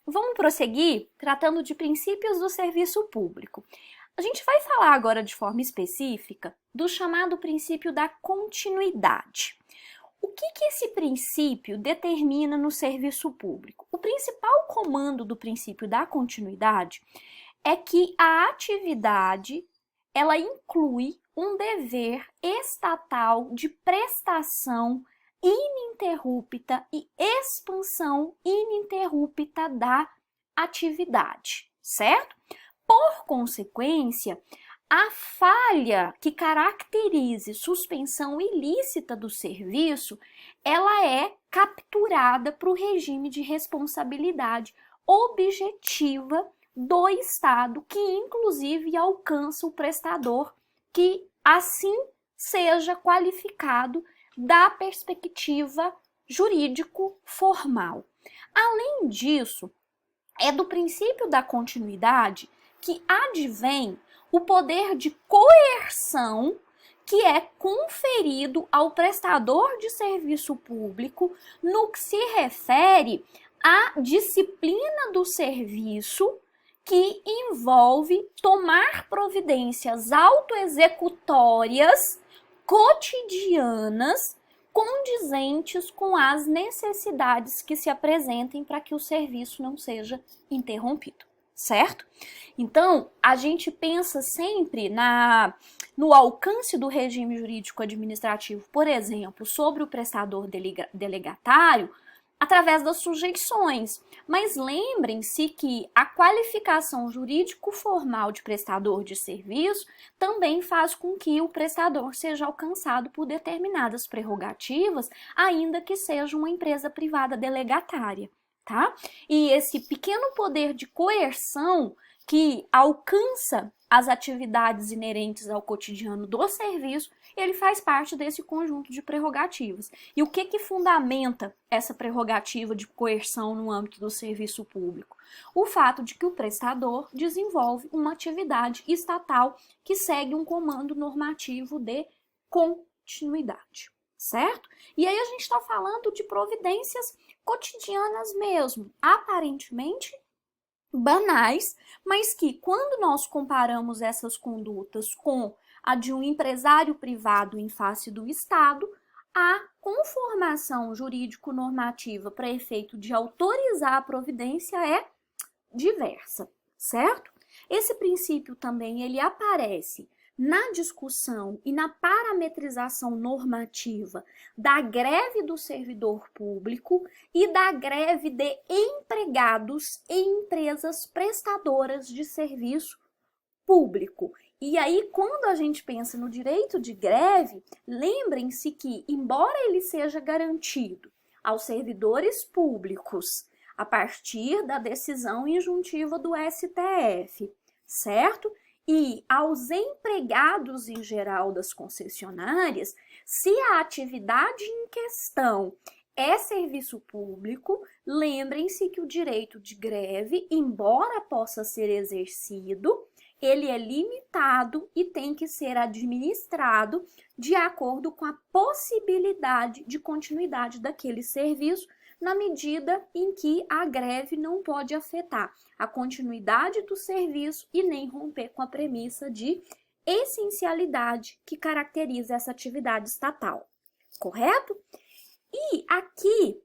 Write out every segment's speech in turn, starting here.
vamos prosseguir tratando de princípios do serviço público. A gente vai falar agora de forma específica do chamado princípio da continuidade. O que esse princípio determina no serviço público? O principal comando do princípio da continuidade é que a atividade ela inclui um dever estatal de prestação ininterrupta e expansão ininterrupta da atividade, certo? Por consequência, a falha que caracterize suspensão ilícita do serviço, ela é capturada para o regime de responsabilidade objetiva do Estado, que inclusive alcança o prestador que assim seja qualificado da perspectiva jurídico-formal. Além disso, é do princípio da continuidade que advém o poder de coerção que é conferido ao prestador de serviço público no que se refere à disciplina do serviço que envolve tomar providências autoexecutórias cotidianas condizentes com as necessidades que se apresentem para que o serviço não seja interrompido, certo? Então, a gente pensa sempre no alcance do regime jurídico administrativo, por exemplo, sobre o prestador delegatário, através das sujeições. Mas lembrem-se que a qualificação jurídico-formal de prestador de serviço também faz com que o prestador seja alcançado por determinadas prerrogativas, ainda que seja uma empresa privada delegatária, tá? E esse pequeno poder de coerção que alcança as atividades inerentes ao cotidiano do serviço, ele faz parte desse conjunto de prerrogativas. E o que fundamenta essa prerrogativa de coerção no âmbito do serviço público? O fato de que o prestador desenvolve uma atividade estatal que segue um comando normativo de continuidade, certo? E aí a gente está falando de providências cotidianas mesmo, aparentemente banais, mas que quando nós comparamos essas condutas com a de um empresário privado em face do Estado, a conformação jurídico-normativa para efeito de autorizar a providência é diversa, certo? Esse princípio também ele aparece na discussão e na parametrização normativa da greve do servidor público e da greve de empregados em empresas prestadoras de serviço público. E aí, quando a gente pensa no direito de greve, lembrem-se que, embora ele seja garantido aos servidores públicos a partir da decisão injuntiva do STF, certo? E aos empregados em geral das concessionárias, se a atividade em questão é serviço público, lembrem-se que o direito de greve, embora possa ser exercido, ele é limitado e tem que ser administrado de acordo com a possibilidade de continuidade daquele serviço, na medida em que a greve não pode afetar a continuidade do serviço e nem romper com a premissa de essencialidade que caracteriza essa atividade estatal, correto? E aqui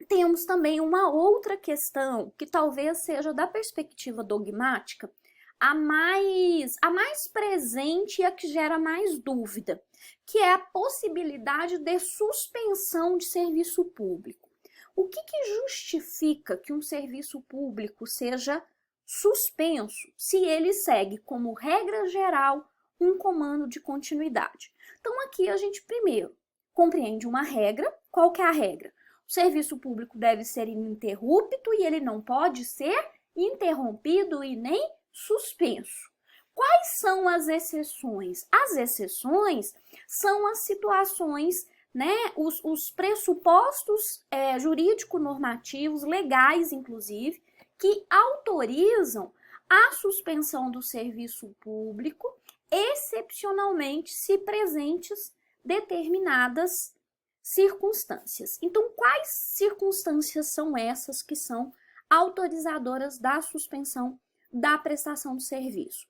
temos também uma outra questão que talvez seja da perspectiva dogmática a mais presente e a que gera mais dúvida, que é a possibilidade de suspensão de serviço público. O que justifica que um serviço público seja suspenso se ele segue como regra geral um comando de continuidade? Então aqui a gente primeiro compreende uma regra. Qual que é a regra? O serviço público deve ser ininterrupto e ele não pode ser interrompido e nem suspenso. Quais são as exceções? As exceções são as situações, né, os pressupostos jurídico-normativos, legais inclusive, que autorizam a suspensão do serviço público, excepcionalmente se presentes determinadas circunstâncias. Então, quais circunstâncias são essas que são autorizadoras da suspensão da prestação do serviço.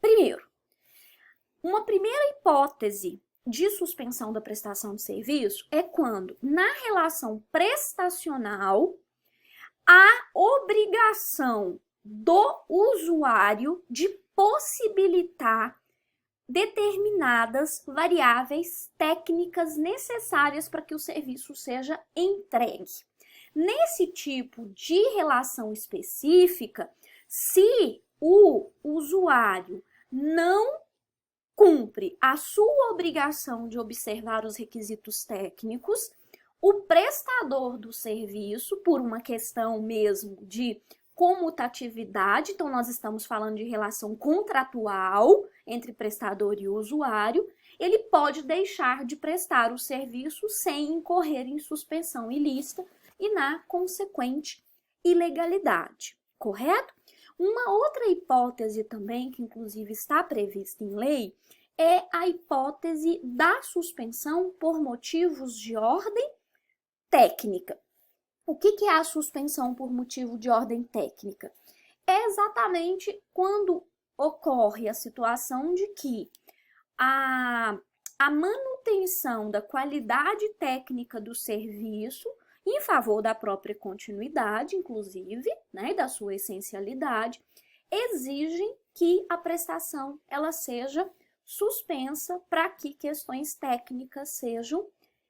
Primeiro, uma primeira hipótese de suspensão da prestação de serviço é quando, na relação prestacional, há obrigação do usuário de possibilitar determinadas variáveis técnicas necessárias para que o serviço seja entregue. Nesse tipo de relação específica, se o usuário não cumpre a sua obrigação de observar os requisitos técnicos, o prestador do serviço, por uma questão mesmo de comutatividade, então nós estamos falando de relação contratual entre prestador e usuário, ele pode deixar de prestar o serviço sem incorrer em suspensão ilícita e na consequente ilegalidade, correto? Uma outra hipótese também, que inclusive está prevista em lei, é a hipótese da suspensão por motivos de ordem técnica. O que é a suspensão por motivo de ordem técnica? É exatamente quando ocorre a situação de que a manutenção da qualidade técnica do serviço, em favor da própria continuidade, inclusive, né, da sua essencialidade, exigem que a prestação ela seja suspensa para que questões técnicas sejam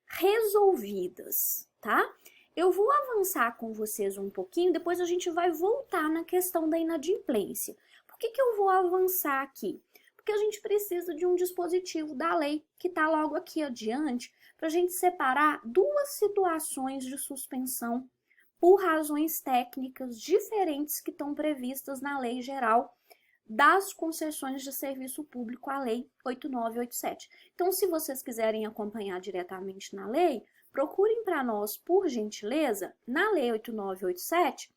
resolvidas, tá? Eu vou avançar com vocês um pouquinho, depois a gente vai voltar na questão da inadimplência. Por que eu vou avançar aqui? Porque a gente precisa de um dispositivo da lei que está logo aqui adiante para a gente separar duas situações de suspensão por razões técnicas diferentes que estão previstas na Lei Geral das Concessões de Serviço Público, a Lei 8987. Então, se vocês quiserem acompanhar diretamente na lei, procurem para nós, por gentileza, na Lei 8987,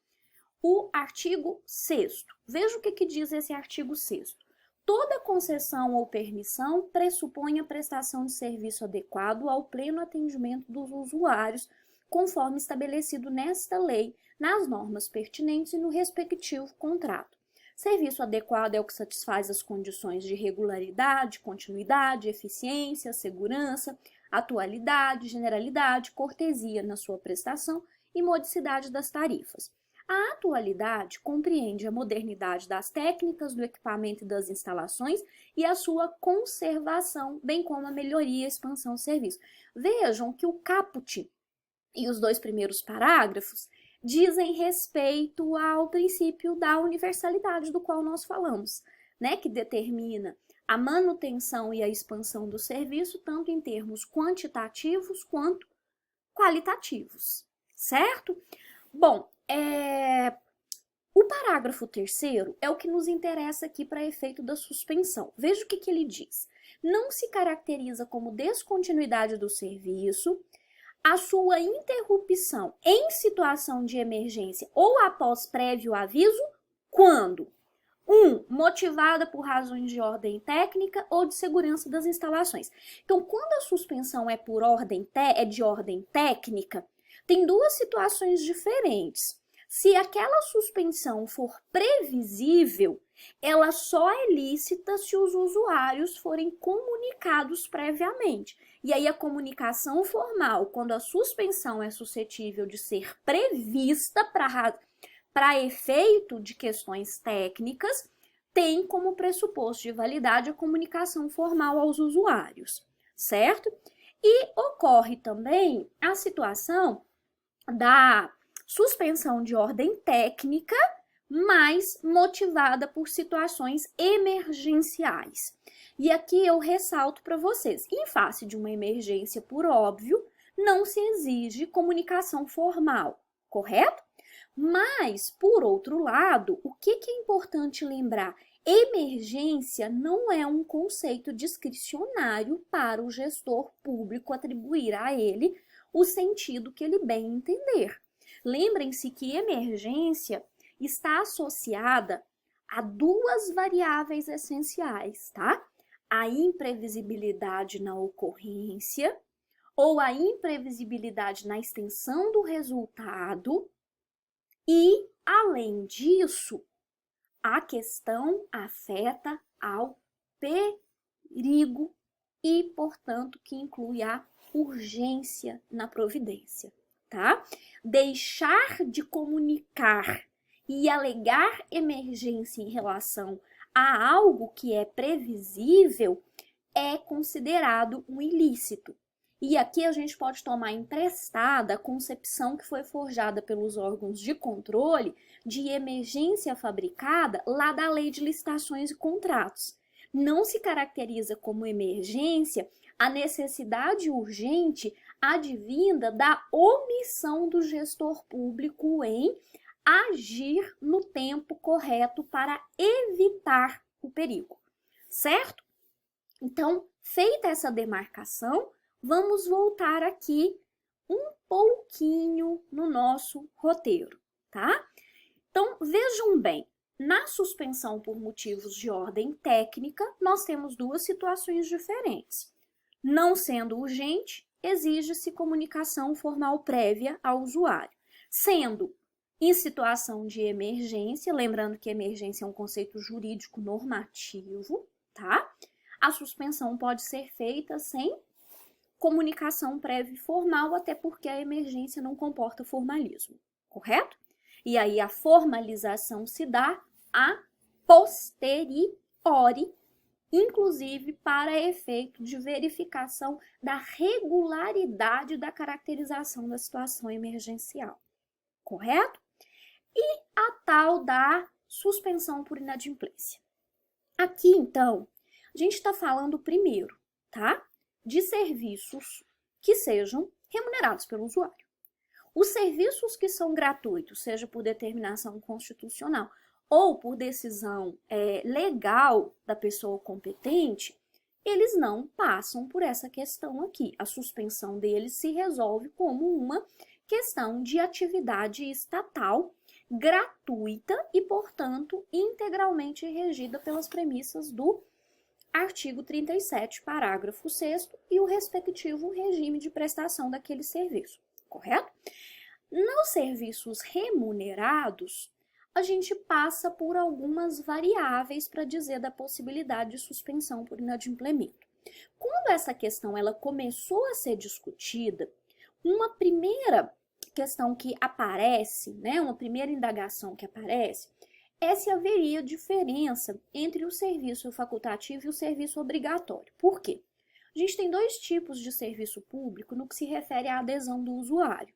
o artigo 6º. Veja o que diz esse artigo 6º. Toda concessão ou permissão pressupõe a prestação de serviço adequado ao pleno atendimento dos usuários, conforme estabelecido nesta lei, nas normas pertinentes e no respectivo contrato. Serviço adequado é o que satisfaz as condições de regularidade, continuidade, eficiência, segurança, atualidade, generalidade, cortesia na sua prestação e modicidade das tarifas. A atualidade compreende a modernidade das técnicas, do equipamento e das instalações e a sua conservação, bem como a melhoria e expansão do serviço. Vejam que o caput e os dois primeiros parágrafos dizem respeito ao princípio da universalidade do qual nós falamos, né, que determina a manutenção e a expansão do serviço, tanto em termos quantitativos quanto qualitativos, certo? Bom, o parágrafo 3º é o que nos interessa aqui para efeito da suspensão. Veja o que ele diz. Não se caracteriza como descontinuidade do serviço a sua interrupção em situação de emergência ou após prévio aviso, quando 1. Motivada por razões de ordem técnica ou de segurança das instalações. Então, quando a suspensão é de ordem técnica, tem duas situações diferentes. Se aquela suspensão for previsível, ela só é lícita se os usuários forem comunicados previamente. E aí a comunicação formal, quando a suspensão é suscetível de ser prevista para efeito de questões técnicas, tem como pressuposto de validade a comunicação formal aos usuários, certo? E ocorre também a situação da suspensão de ordem técnica, mas motivada por situações emergenciais. E aqui eu ressalto para vocês, em face de uma emergência, por óbvio, não se exige comunicação formal, correto? Mas, por outro lado, o que é importante lembrar? Emergência não é um conceito discricionário para o gestor público atribuir a ele o sentido que ele bem entender. Lembrem-se que emergência está associada a duas variáveis essenciais, tá? A imprevisibilidade na ocorrência ou a imprevisibilidade na extensão do resultado E, além disso, a questão afeta ao perigo e, portanto, que inclui a urgência na providência, tá? Deixar de comunicar e alegar emergência em relação a algo que é previsível é considerado um ilícito. E aqui a gente pode tomar emprestada a concepção que foi forjada pelos órgãos de controle de emergência fabricada lá da Lei de Licitações e Contratos. Não se caracteriza como emergência a necessidade urgente advinda da omissão do gestor público em agir no tempo correto para evitar o perigo, certo? Então, feita essa demarcação, vamos voltar aqui um pouquinho no nosso roteiro, tá? Então, vejam bem, na suspensão por motivos de ordem técnica, nós temos duas situações diferentes. Não sendo urgente, exige-se comunicação formal prévia ao usuário. Sendo em situação de emergência, lembrando que emergência é um conceito jurídico normativo, tá? A suspensão pode ser feita sem comunicação prévia e formal, até porque a emergência não comporta formalismo, correto? E aí a formalização se dá a posteriori, inclusive para efeito de verificação da regularidade da caracterização da situação emergencial, correto? E a tal da suspensão por inadimplência. Aqui, então, a gente está falando primeiro, tá? De serviços que sejam remunerados pelo usuário. Os serviços que são gratuitos, seja por determinação constitucional ou por decisão legal da pessoa competente, eles não passam por essa questão aqui. A suspensão deles se resolve como uma questão de atividade estatal gratuita e, portanto, integralmente regida pelas premissas do artigo 37, parágrafo 6º e o respectivo regime de prestação daquele serviço, correto? Nos serviços remunerados, a gente passa por algumas variáveis para dizer da possibilidade de suspensão por inadimplemento. Quando essa questão ela começou a ser discutida, uma primeira questão que aparece, né, uma primeira indagação que aparece, é se haveria diferença entre o serviço facultativo e o serviço obrigatório. Por quê? A gente tem dois tipos de serviço público no que se refere à adesão do usuário.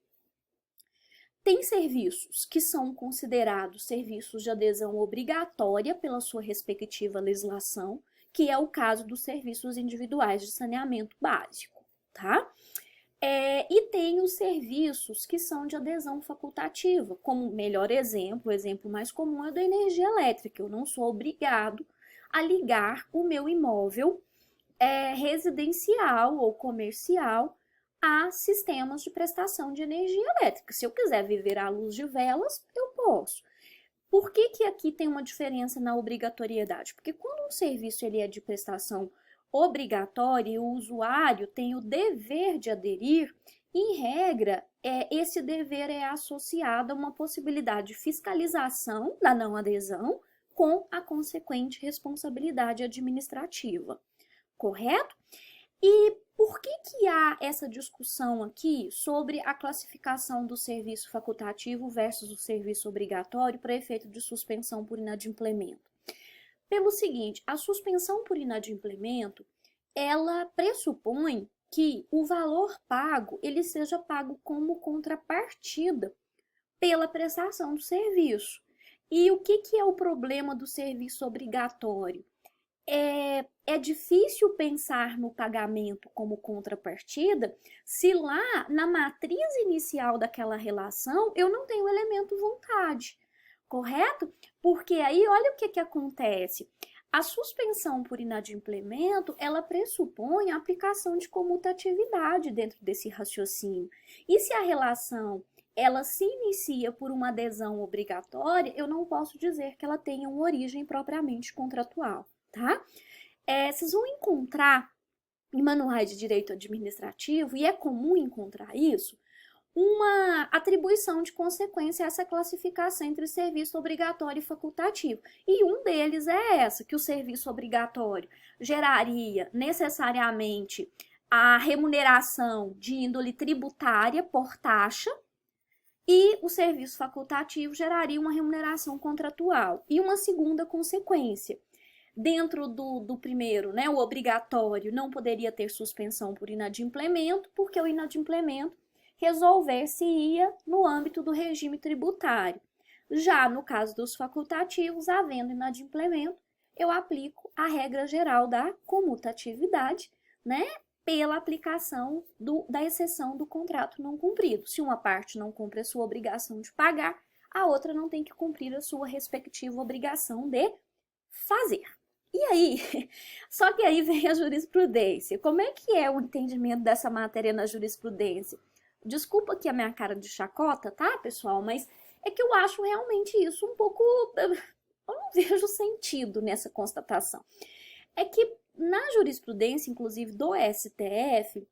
Tem serviços que são considerados serviços de adesão obrigatória pela sua respectiva legislação, que é o caso dos serviços individuais de saneamento básico, tá? E tem os serviços que são de adesão facultativa, como melhor exemplo, o exemplo mais comum é da energia elétrica. Eu não sou obrigado a ligar o meu imóvel residencial ou comercial a sistemas de prestação de energia elétrica. Se eu quiser viver à luz de velas, eu posso. Por que aqui tem uma diferença na obrigatoriedade? Porque quando um serviço ele é de prestação obrigatória e o usuário tem o dever de aderir, em regra, esse dever é associado a uma possibilidade de fiscalização da não adesão com a consequente responsabilidade administrativa, correto? E por que há essa discussão aqui sobre a classificação do serviço facultativo versus o serviço obrigatório para efeito de suspensão por inadimplemento? Pelo seguinte, a suspensão por inadimplemento, ela pressupõe que o valor pago, ele seja pago como contrapartida pela prestação do serviço. E o que é o problema do serviço obrigatório? É difícil pensar no pagamento como contrapartida se lá na matriz inicial daquela relação eu não tenho o elemento vontade, correto? Porque aí olha o que acontece. A suspensão por inadimplemento, ela pressupõe a aplicação de comutatividade dentro desse raciocínio. E se a relação ela se inicia por uma adesão obrigatória, eu não posso dizer que ela tenha uma origem propriamente contratual, tá? Vocês vão encontrar em manuais de direito administrativo, e é comum encontrar isso, uma atribuição de consequência a essa classificação entre serviço obrigatório e facultativo. E um deles é essa, que o serviço obrigatório geraria necessariamente a remuneração de índole tributária por taxa, e o serviço facultativo geraria uma remuneração contratual. E uma segunda consequência, dentro do primeiro, né, o obrigatório não poderia ter suspensão por inadimplemento, porque o inadimplemento resolver-se-ia no âmbito do regime tributário. Já no caso dos facultativos, havendo inadimplemento, eu aplico a regra geral da comutatividade, né, pela aplicação da exceção do contrato não cumprido. Se uma parte não cumpre a sua obrigação de pagar, a outra não tem que cumprir a sua respectiva obrigação de fazer. E aí, só que aí vem a jurisprudência. Como é que é o entendimento dessa matéria na jurisprudência? Desculpa aqui a minha cara de chacota, tá, pessoal? Mas é que eu acho realmente isso um pouco... Eu não vejo sentido nessa constatação. É que na jurisprudência, inclusive do STF,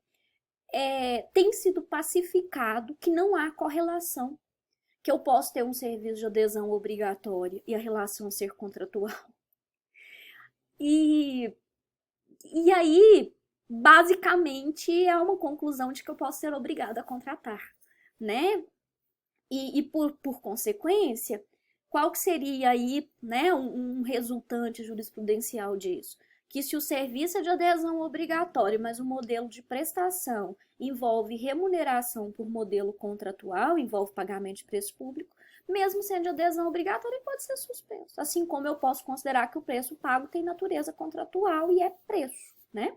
tem sido pacificado que não há correlação, que eu posso ter um serviço de adesão obrigatória e a relação ser contratual. E aí, basicamente, é uma conclusão de que eu posso ser obrigada a contratar, né? E por consequência, qual que seria aí, né, um resultante jurisprudencial disso? Que se o serviço é de adesão obrigatório, mas o modelo de prestação envolve remuneração por modelo contratual, envolve pagamento de preço público, mesmo sendo de adesão obrigatória, ele pode ser suspenso. Assim como eu posso considerar que o preço pago tem natureza contratual e é preço, né?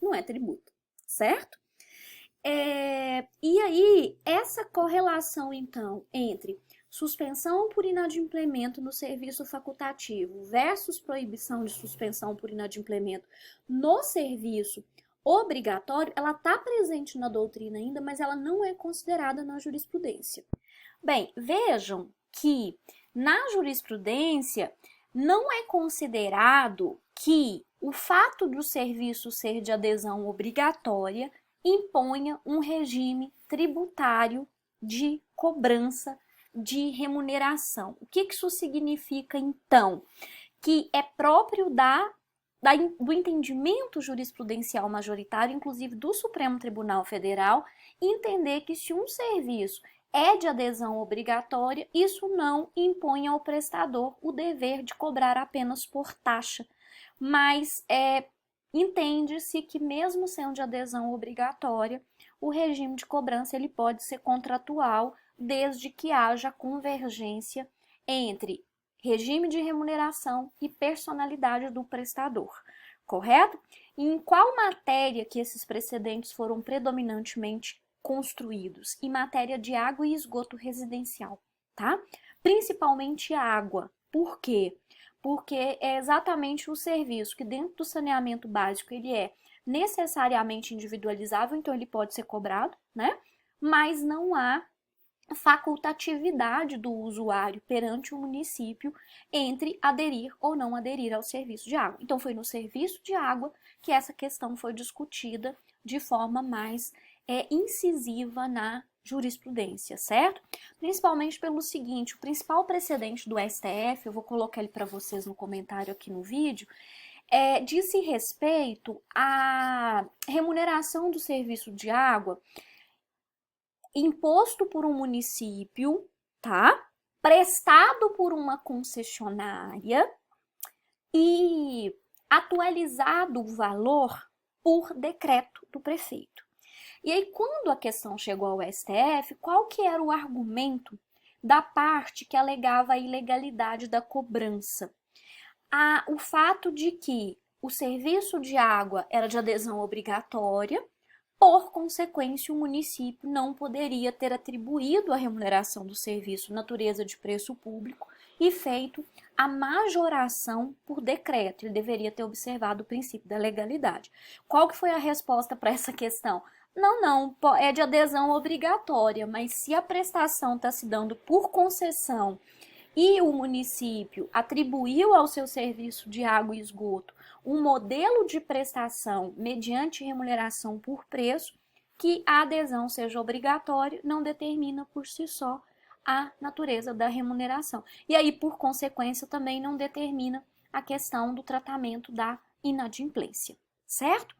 Não é tributo, certo? E aí, essa correlação, então, entre suspensão por inadimplemento no serviço facultativo versus proibição de suspensão por inadimplemento no serviço obrigatório, ela está presente na doutrina ainda, mas ela não é considerada na jurisprudência. Bem, vejam que na jurisprudência não é considerado que o fato do serviço ser de adesão obrigatória imponha um regime tributário de cobrança de remuneração. O que isso significa, então? Que é próprio do entendimento jurisprudencial majoritário, inclusive do Supremo Tribunal Federal, entender que se um serviço é de adesão obrigatória, isso não impõe ao prestador o dever de cobrar apenas por taxa, mas entende-se que mesmo sendo de adesão obrigatória, o regime de cobrança ele pode ser contratual, desde que haja convergência entre regime de remuneração e personalidade do prestador, correto? E em qual matéria que esses precedentes foram predominantemente construídos? Em matéria de água e esgoto residencial, tá? Principalmente água. Por quê? Porque é exatamente o serviço que dentro do saneamento básico ele é necessariamente individualizável, então ele pode ser cobrado, né? Mas não há facultatividade do usuário perante o município entre aderir ou não aderir ao serviço de água. Então foi no serviço de água que essa questão foi discutida de forma mais incisiva na jurisprudência, certo? Principalmente pelo seguinte, o principal precedente do STF, eu vou colocar ele para vocês no comentário aqui no vídeo, diz respeito à remuneração do serviço de água imposto por um município, tá? Prestado por uma concessionária e atualizado o valor por decreto do prefeito. E aí, quando a questão chegou ao STF, qual que era o argumento da parte que alegava a ilegalidade da cobrança? O fato de que o serviço de água era de adesão obrigatória, por consequência, o município não poderia ter atribuído a remuneração do serviço natureza de preço público e feito a majoração por decreto. Ele deveria ter observado o princípio da legalidade. Qual que foi a resposta para essa questão? Não, é de adesão obrigatória, mas se a prestação está se dando por concessão e o município atribuiu ao seu serviço de água e esgoto um modelo de prestação mediante remuneração por preço, que a adesão seja obrigatória não determina por si só a natureza da remuneração. E aí, por consequência, também não determina a questão do tratamento da inadimplência, certo?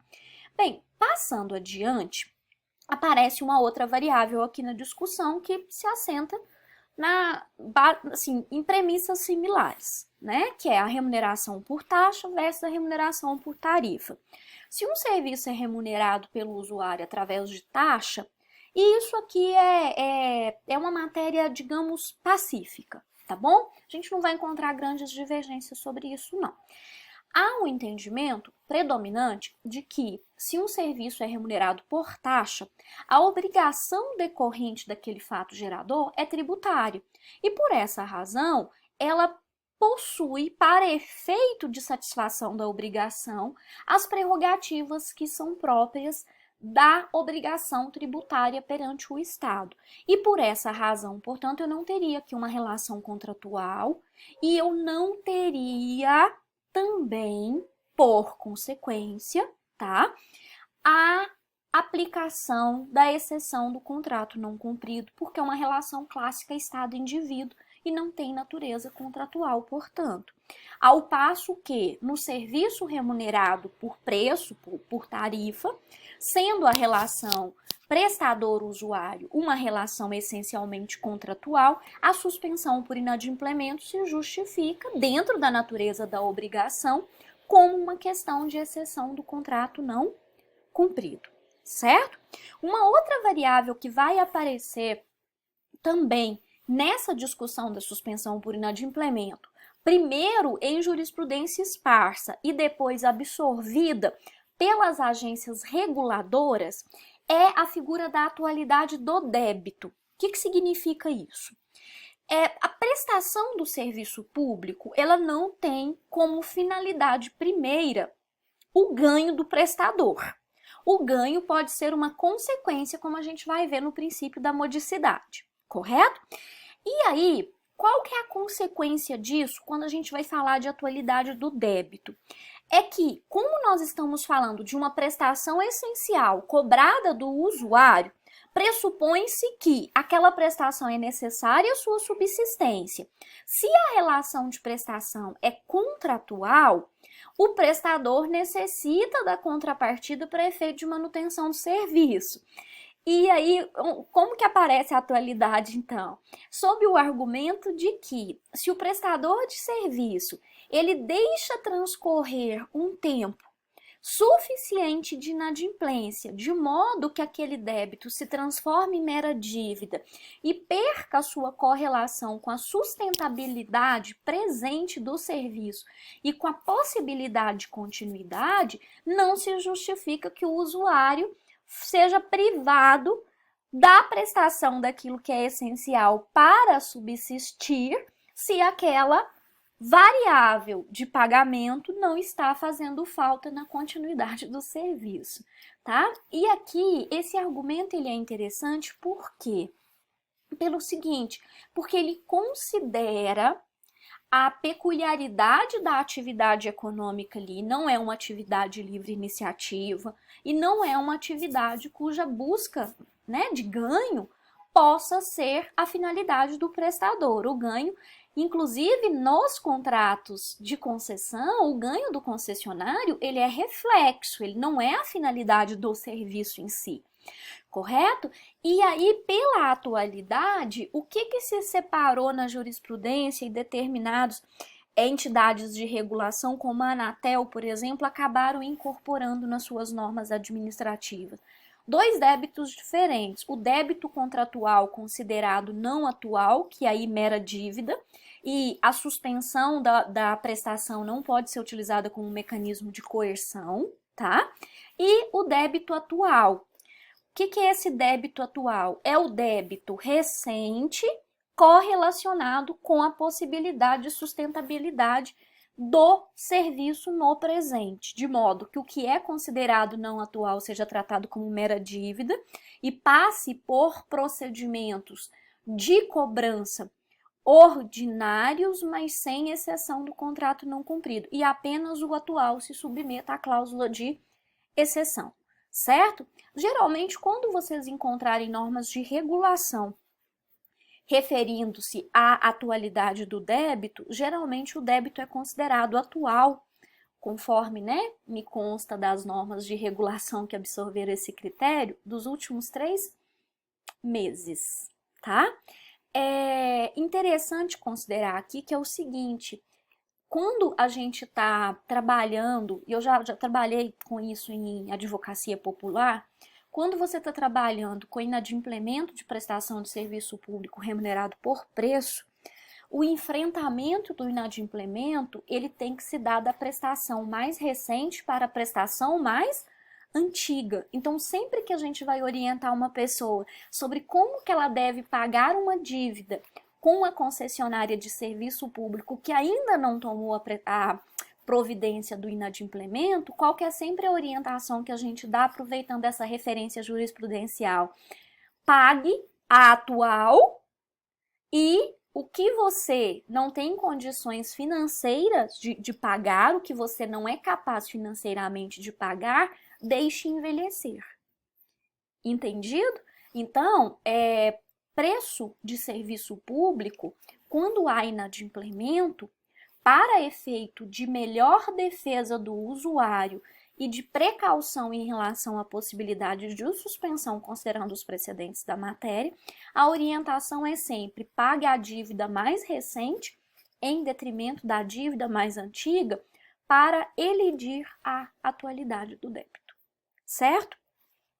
Bem, passando adiante, aparece uma outra variável aqui na discussão que se assenta em premissas similares, né? Que é a remuneração por taxa versus a remuneração por tarifa. Se um serviço é remunerado pelo usuário através de taxa, isso aqui é uma matéria, digamos, pacífica, tá bom? A gente não vai encontrar grandes divergências sobre isso, não. Há um entendimento predominante de que, se um serviço é remunerado por taxa, a obrigação decorrente daquele fato gerador é tributária. E por essa razão, ela possui, para efeito de satisfação da obrigação, as prerrogativas que são próprias da obrigação tributária perante o Estado. E por essa razão, portanto, eu não teria aqui uma relação contratual e eu não teria também, por consequência, tá, a aplicação da exceção do contrato não cumprido, porque é uma relação clássica Estado-indivíduo e não tem natureza contratual, portanto. Ao passo que, no serviço remunerado por preço, por tarifa, sendo a relação prestador-usuário uma relação essencialmente contratual, a suspensão por inadimplemento se justifica, dentro da natureza da obrigação, como uma questão de exceção do contrato não cumprido, certo? Uma outra variável que vai aparecer também nessa discussão da suspensão por inadimplemento, primeiro em jurisprudência esparsa e depois absorvida pelas agências reguladoras, é a figura da atualidade do débito. O que significa isso? A prestação do serviço público, ela não tem como finalidade primeira o ganho do prestador. O ganho pode ser uma consequência, como a gente vai ver no princípio da modicidade, correto? E aí, qual que é a consequência disso quando a gente vai falar de atualidade do débito? É que, como nós estamos falando de uma prestação essencial cobrada do usuário, pressupõe-se que aquela prestação é necessária à sua subsistência. Se a relação de prestação é contratual, o prestador necessita da contrapartida para efeito de manutenção do serviço. E aí, como que aparece a atualidade, então? Sob o argumento de que, se o prestador de serviço ele deixa transcorrer um tempo suficiente de inadimplência, de modo que aquele débito se transforme em mera dívida e perca a sua correlação com a sustentabilidade presente do serviço e com a possibilidade de continuidade, não se justifica que o usuário seja privado da prestação daquilo que é essencial para subsistir, se aquela variável de pagamento não está fazendo falta na continuidade do serviço, tá? E aqui, esse argumento ele é interessante por quê? Pelo seguinte, porque ele considera a peculiaridade da atividade econômica ali, não é uma atividade livre iniciativa e não é uma atividade cuja busca, né, de ganho possa ser a finalidade do prestador. O ganho, inclusive nos contratos de concessão, o ganho do concessionário, ele é reflexo, ele não é a finalidade do serviço em si. Correto? E aí, pela atualidade, o que se separou na jurisprudência e determinadas entidades de regulação, como a Anatel, por exemplo, acabaram incorporando nas suas normas administrativas? Dois débitos diferentes, o débito contratual considerado não atual, que é aí mera dívida, e a suspensão da prestação não pode ser utilizada como um mecanismo de coerção, tá? E o débito atual. O que é esse débito atual? É o débito recente correlacionado com a possibilidade de sustentabilidade do serviço no presente, de modo que o que é considerado não atual seja tratado como mera dívida e passe por procedimentos de cobrança ordinários, mas sem exceção do contrato não cumprido, e apenas o atual se submeta à cláusula de exceção, certo? Geralmente, quando vocês encontrarem normas de regulação referindo-se à atualidade do débito, geralmente o débito é considerado atual, conforme, né, me consta das normas de regulação que absorveram esse critério, dos últimos 3 meses, tá? É interessante considerar aqui que é o seguinte, quando a gente está trabalhando, e eu já trabalhei com isso em advocacia popular, quando você está trabalhando com inadimplemento de prestação de serviço público remunerado por preço, o enfrentamento do inadimplemento, ele tem que se dar da prestação mais recente para a prestação mais antiga. Então, sempre que a gente vai orientar uma pessoa sobre como que ela deve pagar uma dívida com a concessionária de serviço público que ainda não tomou a providência do inadimplemento, qual que é sempre a orientação que a gente dá aproveitando essa referência jurisprudencial? Pague a atual e o que você não tem condições financeiras de pagar, o que você não é capaz financeiramente de pagar, deixe envelhecer. Entendido? Então, preço de serviço público, quando há inadimplemento, para efeito de melhor defesa do usuário e de precaução em relação à possibilidade de suspensão, considerando os precedentes da matéria, a orientação é sempre pague a dívida mais recente em detrimento da dívida mais antiga para elidir a atualidade do débito, certo?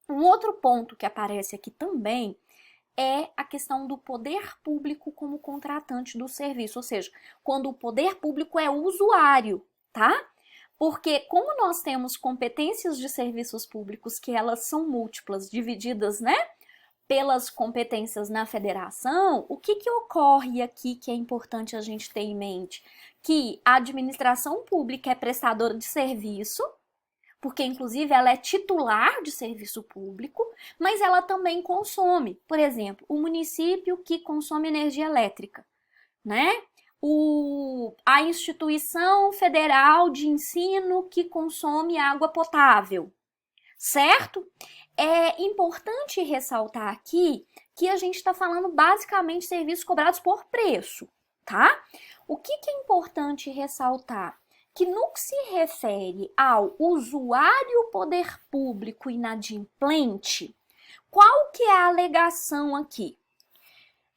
Um outro ponto que aparece aqui também é a questão do poder público como contratante do serviço, ou seja, quando o poder público é usuário, tá? Porque como nós temos competências de serviços públicos que elas são múltiplas, divididas, né, pelas competências na federação, o que ocorre aqui que é importante a gente ter em mente? Que a administração pública é prestadora de serviço, porque inclusive ela é titular de serviço público, mas ela também consome, por exemplo, o município que consome energia elétrica, né? A instituição federal de ensino que consome água potável, certo? É importante ressaltar aqui que a gente está falando basicamente de serviços cobrados por preço, tá? O que é importante ressaltar? Que no que se refere ao usuário poder público inadimplente, qual que é a alegação aqui?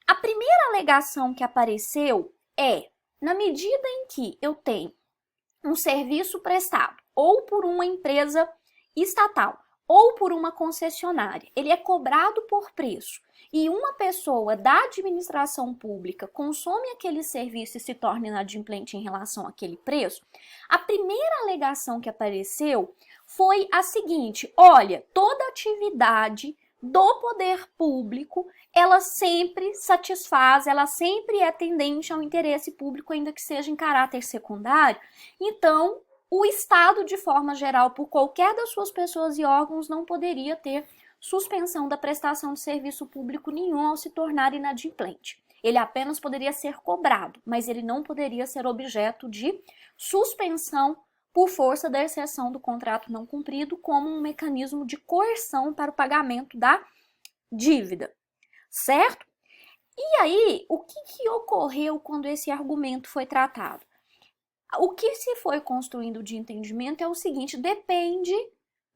A primeira alegação que apareceu é, na medida em que eu tenho um serviço prestado ou por uma empresa estatal ou por uma concessionária, ele é cobrado por preço e uma pessoa da administração pública consome aquele serviço e se torna inadimplente em relação àquele preço, a primeira alegação que apareceu foi a seguinte: olha, toda atividade do poder público, ela sempre satisfaz, ela sempre é tendente ao interesse público, ainda que seja em caráter secundário. Então, o Estado, de forma geral, por qualquer das suas pessoas e órgãos, não poderia ter suspensão da prestação de serviço público nenhum ao se tornar inadimplente. Ele apenas poderia ser cobrado, mas ele não poderia ser objeto de suspensão por força da exceção do contrato não cumprido, como um mecanismo de coerção para o pagamento da dívida, certo? E aí, o que ocorreu quando esse argumento foi tratado? O que se foi construindo de entendimento é o seguinte: depende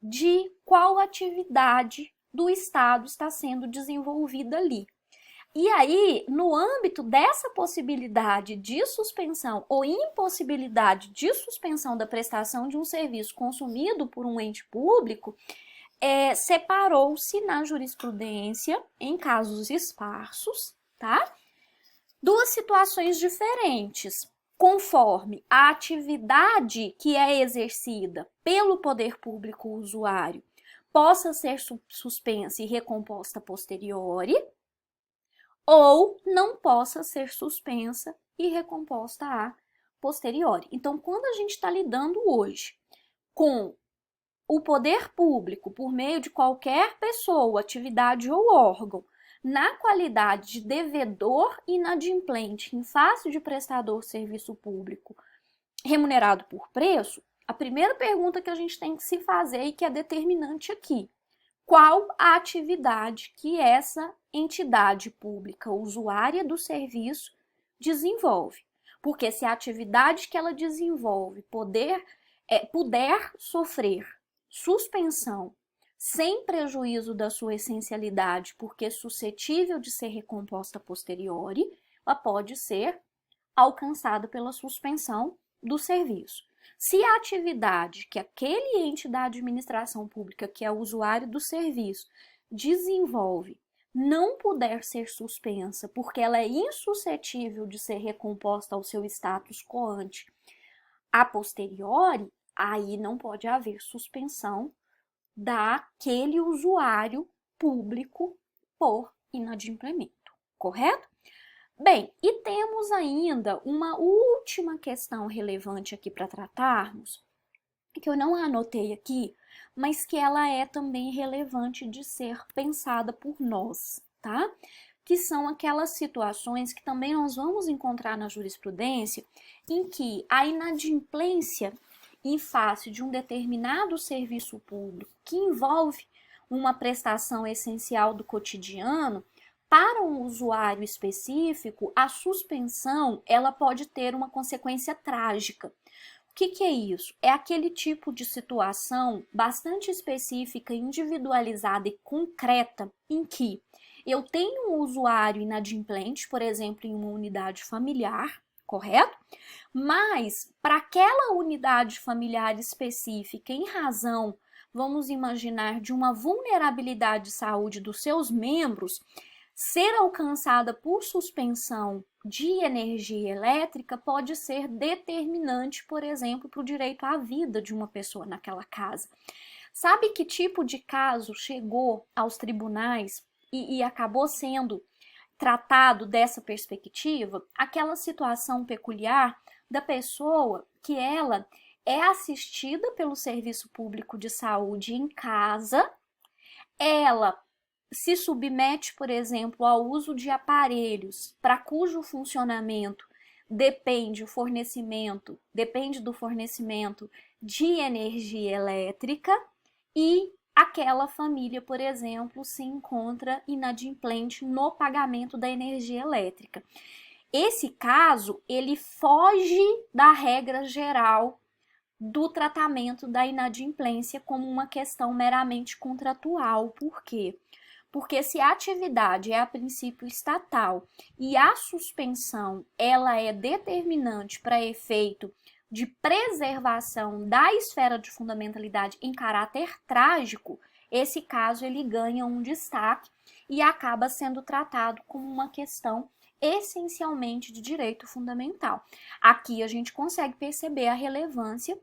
de qual atividade do Estado está sendo desenvolvida ali. E aí, no âmbito dessa possibilidade de suspensão ou impossibilidade de suspensão da prestação de um serviço consumido por um ente público, separou-se na jurisprudência, em casos esparsos, tá? Duas situações diferentes, conforme a atividade que é exercida pelo poder público usuário possa ser suspensa e recomposta a posteriori, ou não possa ser suspensa e recomposta a posteriori. Então, quando a gente está lidando hoje com o poder público, por meio de qualquer pessoa, atividade ou órgão, na qualidade de devedor inadimplente em face de prestador de serviço público remunerado por preço, A primeira pergunta que a gente tem que se fazer e que é determinante aqui: qual a atividade que essa entidade pública usuária do serviço desenvolve? Porque se a atividade que ela desenvolve puder sofrer suspensão sem prejuízo da sua essencialidade, porque é suscetível de ser recomposta a posteriori, ela pode ser alcançada pela suspensão do serviço. Se a atividade que aquele ente da administração pública, que é o usuário do serviço, desenvolve, não puder ser suspensa, porque ela é insuscetível de ser recomposta ao seu status quo ante a posteriori, aí não pode haver suspensão daquele usuário público por inadimplemento, correto? Bem, e temos ainda uma última questão relevante aqui para tratarmos, que eu não anotei aqui, mas que ela é também relevante de ser pensada por nós, tá? Que são aquelas situações que também nós vamos encontrar na jurisprudência, em que a inadimplência em face de um determinado serviço público que envolve uma prestação essencial do cotidiano, para um usuário específico, a suspensão ela pode ter uma consequência trágica. O que é isso? É aquele tipo de situação bastante específica, individualizada e concreta em que eu tenho um usuário inadimplente, por exemplo, em uma unidade familiar, correto? Mas para aquela unidade familiar específica, em razão, vamos imaginar, de uma vulnerabilidade de saúde dos seus membros, ser alcançada por suspensão de energia elétrica pode ser determinante, por exemplo, para o direito à vida de uma pessoa naquela casa. Sabe que tipo de caso chegou aos tribunais e acabou sendo tratado dessa perspectiva? Aquela situação peculiar da pessoa que ela é assistida pelo serviço público de saúde em casa, ela se submete, por exemplo, ao uso de aparelhos para cujo funcionamento depende do fornecimento de energia elétrica, e aquela família, por exemplo, se encontra inadimplente no pagamento da energia elétrica. Esse caso, ele foge da regra geral do tratamento da inadimplência como uma questão meramente contratual. Por quê? Porque se a atividade é a princípio estatal e a suspensão ela é determinante para efeito de preservação da esfera de fundamentalidade em caráter trágico, esse caso ele ganha um destaque e acaba sendo tratado como uma questão essencialmente de direito fundamental. Aqui a gente consegue perceber a relevância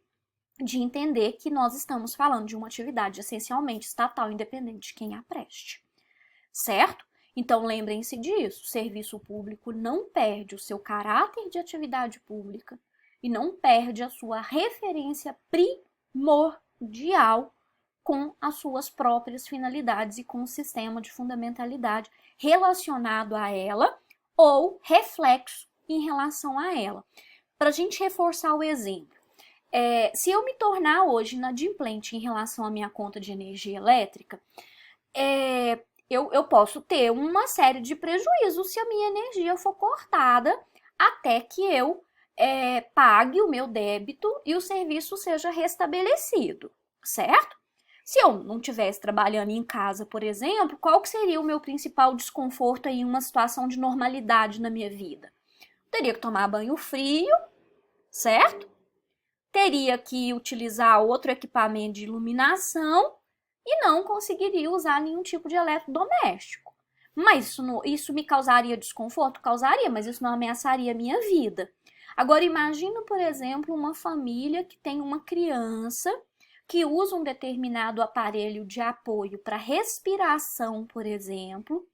de entender que nós estamos falando de uma atividade essencialmente estatal, independente de quem a preste. Certo? Então, lembrem-se disso, o serviço público não perde o seu caráter de atividade pública e não perde a sua referência primordial com as suas próprias finalidades e com o sistema de fundamentalidade relacionado a ela ou reflexo em relação a ela. Para a gente reforçar o exemplo, se eu me tornar hoje inadimplente em relação à minha conta de energia elétrica, eu posso ter uma série de prejuízos se a minha energia for cortada até que eu pague o meu débito e o serviço seja restabelecido, certo? Se eu não estivesse trabalhando em casa, por exemplo, qual que seria o meu principal desconforto em uma situação de normalidade na minha vida? Eu teria que tomar banho frio, certo? Teria que utilizar outro equipamento de iluminação e não conseguiria usar nenhum tipo de eletrodoméstico. Mas isso me causaria desconforto? Causaria, mas isso não ameaçaria a minha vida. Agora, imagina, por exemplo, uma família que tem uma criança que usa um determinado aparelho de apoio para respiração, por exemplo,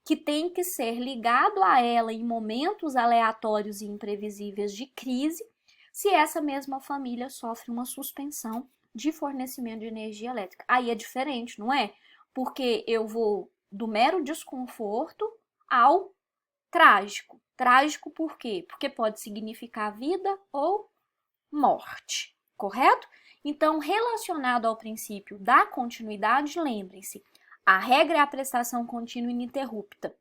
que tem que ser ligado a ela em momentos aleatórios e imprevisíveis de crise, se essa mesma família sofre uma suspensão de fornecimento de energia elétrica. Aí é diferente, não é? Porque eu vou do mero desconforto ao trágico. Trágico por quê? Porque pode significar vida ou morte. correto? Então, relacionado ao princípio da continuidade, lembrem-se, a regra é a prestação contínua ininterrupta.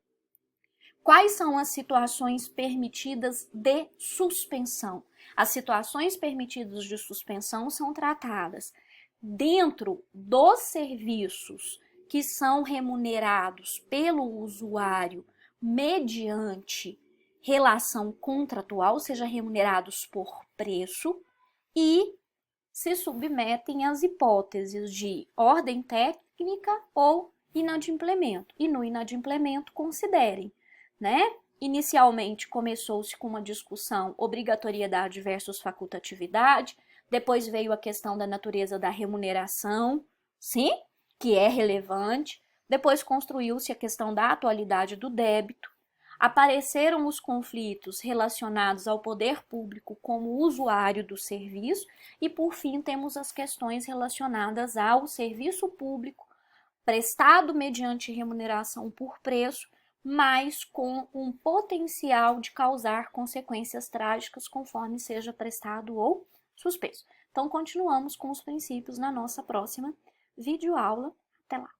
Quais são as situações permitidas de suspensão? As situações permitidas de suspensão são tratadas dentro dos serviços que são remunerados pelo usuário mediante relação contratual, ou seja, remunerados por preço, e se submetem às hipóteses de ordem técnica ou inadimplemento. E no inadimplemento, considerem, né? Inicialmente começou-se com uma discussão obrigatoriedade versus facultatividade, depois veio a questão da natureza da remuneração, sim, que é relevante, depois construiu-se a questão da atualidade do débito, apareceram os conflitos relacionados ao poder público como usuário do serviço e, por fim, temos as questões relacionadas ao serviço público prestado mediante remuneração por preço, mas com um potencial de causar consequências trágicas conforme seja prestado ou suspenso. Então, continuamos com os princípios na nossa próxima videoaula. Até lá!